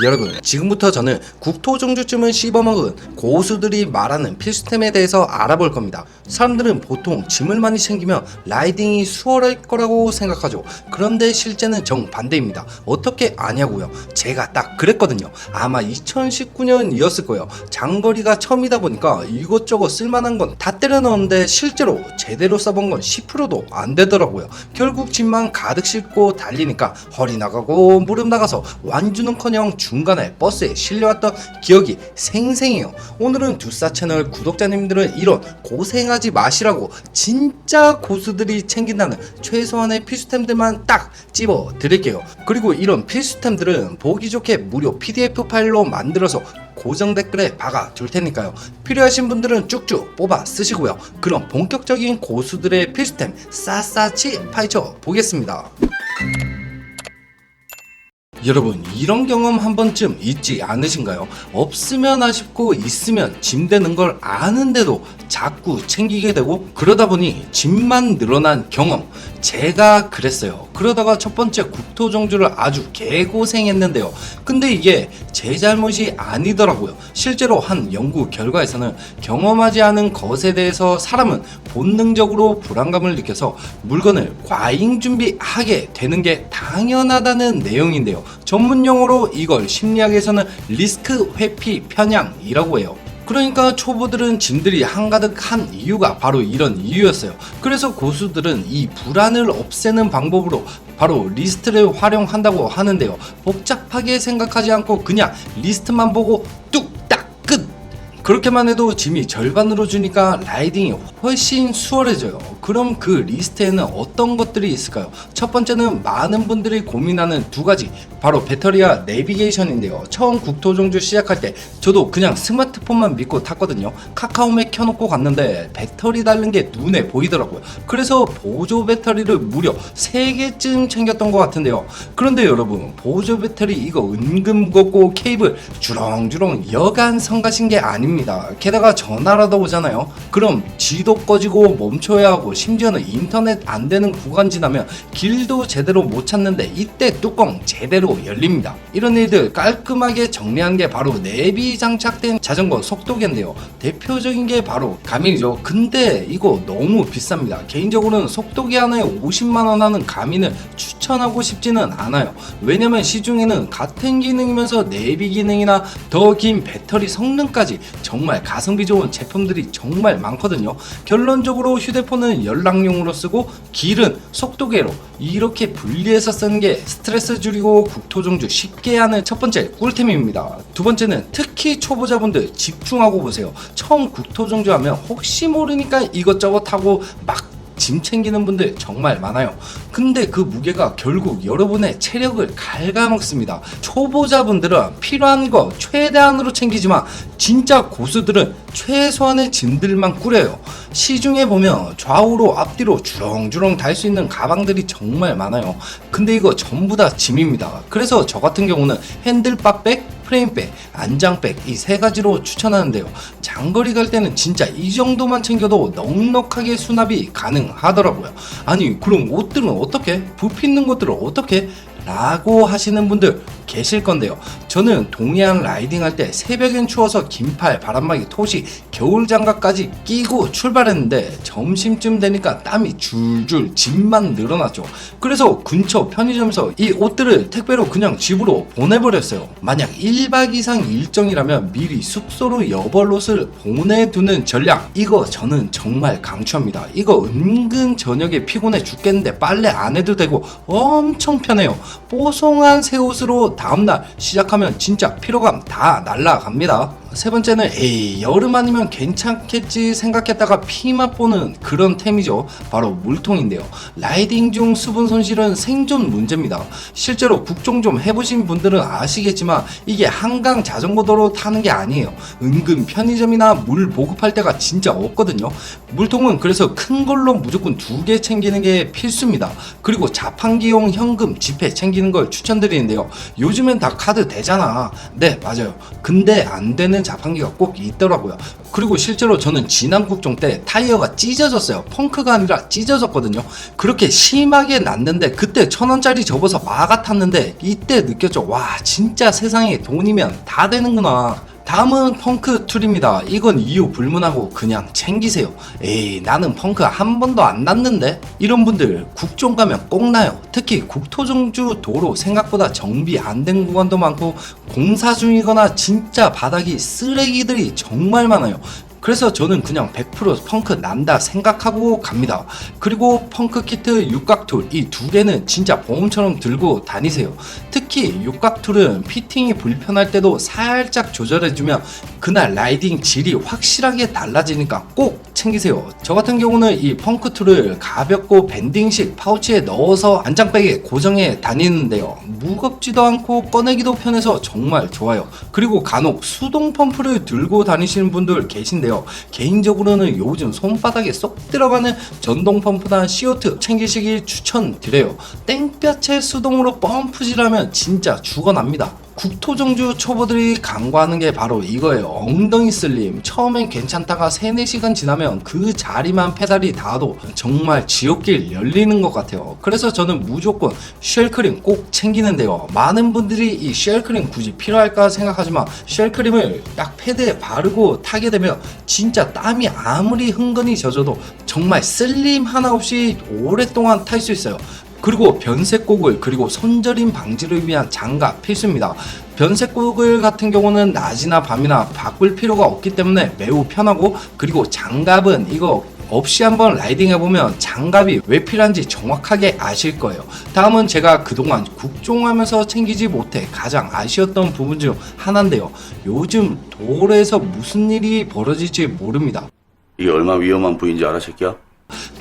여러분, 지금부터 저는 국토종주쯤을 씹어먹은 고수들이 말하는 필수템에 대해서 알아볼 겁니다. 사람들은 보통 짐을 많이 챙기면 라이딩이 수월할 거라고 생각하죠. 그런데 실제는 정반대입니다. 어떻게 아냐고요? 제가 딱 그랬거든요. 아마 2019년이었을 거예요. 장거리가 처음이다 보니까 이것저것 쓸만한 건 다 때려 넣었는데 실제로 제대로 써본 건 10%도 안 되더라고요. 결국 짐만 가득 싣고 달리니까 허리 나가고 무릎 나가서 완주는커녕 중간에 버스에 실려왔던 기억이 생생해요. 오늘은 두싸 채널 구독자님들은 이런 고생하지 마시라고 진짜 고수들이 챙긴다는 최소한의 필수템들만 딱 찝어 드릴게요. 그리고 이런 필수템들은 보기 좋게 무료 PDF 파일로 만들어서 고정 댓글에 박아 둘 테니까요. 필요하신 분들은 쭉쭉 뽑아 쓰시고요. 그럼 본격적인 고수들의 필수템 샅샅이 파헤쳐 보겠습니다. 여러분, 이런 경험 한 번쯤 있지 않으신가요? 없으면 아쉽고 있으면 짐 되는 걸 아는데도 자꾸 챙기게 되고 그러다 보니 짐만 늘어난 경험, 제가 그랬어요. 그러다가 첫 번째 국토종주를 아주 개고생했는데요. 근데 이게 제 잘못이 아니더라고요. 실제로 한 연구 결과에서는 경험하지 않은 것에 대해서 사람은 본능적으로 불안감을 느껴서 물건을 과잉 준비하게 되는 게 당연하다는 내용인데요. 전문 용어로 이걸 심리학에서는 리스크 회피 편향이라고 해요. 그러니까 초보들은 짐들이 한가득한 이유가 바로 이런 이유였어요. 그래서 고수들은 이 불안을 없애는 방법으로 바로 리스트를 활용한다고 하는데요. 복잡하게 생각하지 않고 그냥 리스트만 보고 뚝딱 끝! 그렇게만 해도 짐이 절반으로 주니까 라이딩이 훨씬 수월해져요. 그럼 그 리스트에는 어떤 것들이 있을까요? 첫 번째는 많은 분들이 고민하는 두 가지, 바로 배터리와 내비게이션인데요. 처음 국토종주 시작할 때 저도 그냥 스마트폰만 믿고 탔거든요. 카카오맵 켜놓고 갔는데 배터리 닳는 게 눈에 보이더라고요. 그래서 보조 배터리를 무려 3개쯤 챙겼던 것 같은데요. 그런데 여러분, 보조 배터리 이거 은근 무겁고 케이블 주렁주렁 여간 성가신 게 아닙니다. 게다가 전화라도 오잖아요. 그럼 지도 꺼지고 멈춰야 하고 심지어는 인터넷 안 되는 구간 지나면 길도 제대로 못 찾는데 이때 뚜껑 제대로 열립니다. 이런 일들 깔끔하게 정리한 게 바로 내비 장착된 자전거 속도계인데요. 대표적인 게 바로 가민이죠. 근데 이거 너무 비쌉니다. 개인적으로는 속도계 하나에 50만원 하는 가민을 추천하고 싶지는 않아요. 왜냐면 시중에는 같은 기능이면서 내비 기능이나 더 긴 배터리 성능까지 정말 가성비 좋은 제품들이 정말 많거든요. 결론적으로 휴대폰은 연락용으로 쓰고 길은 속도계로 이렇게 분리해서 쓰는 게 스트레스 줄이고 국토종주 쉽게 하는 첫 번째 꿀템입니다. 두 번째는 특히 초보자분들 집중하고 보세요. 처음 국토종주 하면 혹시 모르니까 이것저것 하고 막 짐 챙기는 분들 정말 많아요. 근데 그 무게가 결국 여러분의 체력을 갉아먹습니다. 초보자분들은 필요한 거 최대한으로 챙기지만 진짜 고수들은 최소한의 짐들만 꾸려요. 시중에 보면 좌우로 앞뒤로 주렁주렁 달 수 있는 가방들이 정말 많아요. 근데 이거 전부 다 짐입니다. 그래서 저 같은 경우는 핸들바백, 프레임백, 안장백 이 3가지로 추천하는데요. 장거리 갈 때는 진짜 이 정도만 챙겨도 넉넉하게 수납이 가능하더라고요. 아니 그럼 옷들은 어떻게? 부피있는 것들은 어떻게? 라고 하시는 분들 계실 건데요. 저는 동해안 라이딩 할 때 새벽엔 추워서 긴팔, 바람막이, 토시, 겨울 장갑까지 끼고 출발했는데 점심쯤 되니까 땀이 줄줄 짐만 늘어났죠. 그래서 근처 편의점에서 이 옷들을 택배로 그냥 집으로 보내버렸어요. 만약 1박 이상 일정이라면 미리 숙소로 여벌옷을 보내두는 전략, 이거 저는 정말 강추합니다. 이거 은근 저녁에 피곤해 죽겠는데 빨래 안 해도 되고 엄청 편해요. 뽀송한 새 옷으로 다음날 시작하면 진짜 피로감 다 날라갑니다. 세 번째는 여름 아니면 괜찮겠지 생각했다가 피맛 보는 그런 템이죠. 바로 물통인데요. 라이딩 중 수분 손실은 생존 문제입니다. 실제로 국종 좀 해보신 분들은 아시겠지만 이게 한강 자전거 도로 타는 게 아니에요. 은근 편의점이나 물 보급할 때가 진짜 없거든요. 물통은 그래서 큰 걸로 무조건 2개 챙기는 게 필수입니다. 그리고 자판기용 현금 지폐 챙기는 걸 추천드리는데요. 요즘엔 다 카드 되잖아. 네, 맞아요. 근데 안 되는 자판기가 꼭 있더라고요. 그리고 실제로 저는 지난 국종 때 타이어가 찢어졌어요. 펑크가 아니라 찢어졌거든요. 그렇게 심하게 났는데 그때 1,000원짜리 접어서 마가 탔는데 이때 느꼈죠. 와, 진짜 세상에 돈이면 다 되는구나. 다음은 펑크 툴입니다. 이건 이유 불문하고 그냥 챙기세요. 에이, 나는 펑크 한 번도 안 났는데? 이런 분들 국종 가면 꼭 나요. 특히 국토종주 도로 생각보다 정비 안 된 구간도 많고 공사 중이거나 진짜 바닥이 쓰레기들이 정말 많아요. 그래서 저는 그냥 100% 펑크 난다 생각하고 갑니다. 그리고 펑크 키트, 육각툴 이 두 개는 진짜 보험처럼 들고 다니세요. 특히 육각툴은 피팅이 불편할 때도 살짝 조절해주면 그날 라이딩 질이 확실하게 달라지니까 꼭 챙기세요. 저 같은 경우는 이 펑크 툴을 가볍고 밴딩식 파우치에 넣어서 안장백에 고정해 다니는데요. 무겁지도 않고 꺼내기도 편해서 정말 좋아요. 그리고 간혹 수동 펌프를 들고 다니시는 분들 계신데요. 개인적으로는 요즘 손바닥에 쏙 들어가는 전동 펌프나 CO2 챙기시길 추천드려요. 땡볕에 수동으로 펌프질하면 진짜 죽어납니다. 국토종주 초보들이 간과하는 게 바로 이거예요. 엉덩이 슬림. 처음엔 괜찮다가 3-4시간 지나면 그 자리만 페달이 닿아도 정말 지옥길 열리는 것 같아요. 그래서 저는 무조건 쉘크림 꼭 챙기는데요. 많은 분들이 이 쉘크림 굳이 필요할까 생각하지만 쉘크림을 딱 패드에 바르고 타게 되면 진짜 땀이 아무리 흥건히 젖어도 정말 슬림 하나 없이 오랫동안 탈 수 있어요. 그리고 변색고글 그리고 손저림 방지를 위한 장갑 필수입니다. 변색고글 같은 경우는 낮이나 밤이나 바꿀 필요가 없기 때문에 매우 편하고, 그리고 장갑은 이거 없이 한번 라이딩 해보면 장갑이 왜 필요한지 정확하게 아실 거예요. 다음은 제가 그동안 국종하면서 챙기지 못해 가장 아쉬웠던 부분 중 하나인데요. 요즘 도로에서 무슨 일이 벌어질지 모릅니다. 이게 얼마 위험한 부위인지 알아, 새끼야?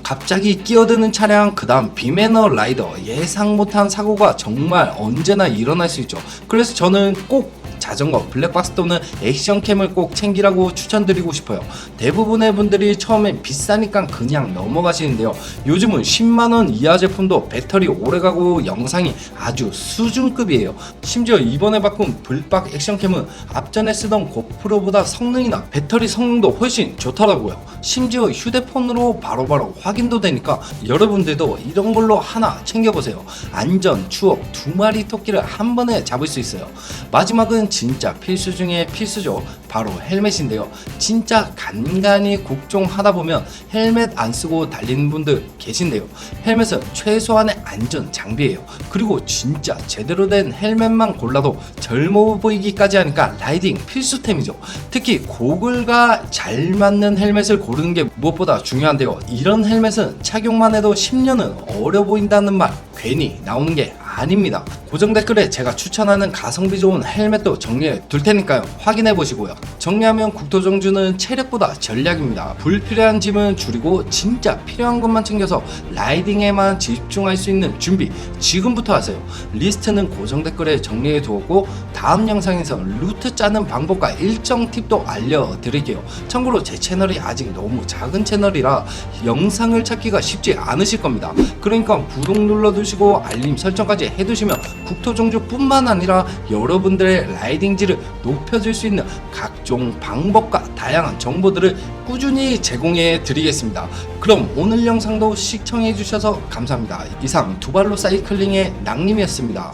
갑자기 끼어드는 차량, 그 다음 비매너 라이더, 예상 못한 사고가 정말 언제나 일어날 수 있죠. 그래서 저는 꼭 자전거, 블랙박스 또는 액션캠을 꼭 챙기라고 추천드리고 싶어요. 대부분의 분들이 처음엔 비싸니까 그냥 넘어가시는데요. 요즘은 10만원 이하 제품도 배터리 오래가고 영상이 아주 수준급이에요. 심지어 이번에 바꾼 블박 액션캠은 앞전에 쓰던 고프로보다 성능이나 배터리 성능도 훨씬 좋더라고요. 심지어 휴대폰으로 바로바로 확인도 되니까 여러분들도 이런 걸로 하나 챙겨보세요. 안전, 추억, 2마리 토끼를 한 번에 잡을 수 있어요. 마지막은 진짜 필수 중에 필수죠. 바로 헬멧인데요. 진짜 간간히 국종 하다 보면 헬멧 안 쓰고 달리는 분들 계신데요. 헬멧은 최소한의 안전 장비예요. 그리고 진짜 제대로 된 헬멧만 골라도 젊어 보이기까지 하니까 라이딩 필수템이죠. 특히 고글과 잘 맞는 헬멧을 고르는 게 무엇보다 중요한데요. 이런 헬멧은 착용만 해도 10년은 어려 보인다는 말 괜히 나오는 게 아닙니다. 고정 댓글에 제가 추천하는 가성비 좋은 헬멧도 정리해 둘 테니까요. 확인해 보시고요. 정리하면 국토종주는 체력보다 전략입니다. 불필요한 짐은 줄이고 진짜 필요한 것만 챙겨서 라이딩에만 집중할 수 있는 준비 지금부터 하세요. 리스트는 고정 댓글에 정리해 두었고 다음 영상에서 루트 짜는 방법과 일정 팁도 알려드릴게요. 참고로 제 채널이 아직 너무 작은 채널이라 영상을 찾기가 쉽지 않으실 겁니다. 그러니까 구독 눌러두시고 알림 설정까지 해두시면 국토종주뿐만 아니라 여러분들의 라이딩질을 높여줄 수 있는 각종 방법과 다양한 정보들을 꾸준히 제공해 드리겠습니다. 그럼 오늘 영상도 시청해 주셔서 감사합니다. 이상 두발로 사이클링의 낭님이었습니다.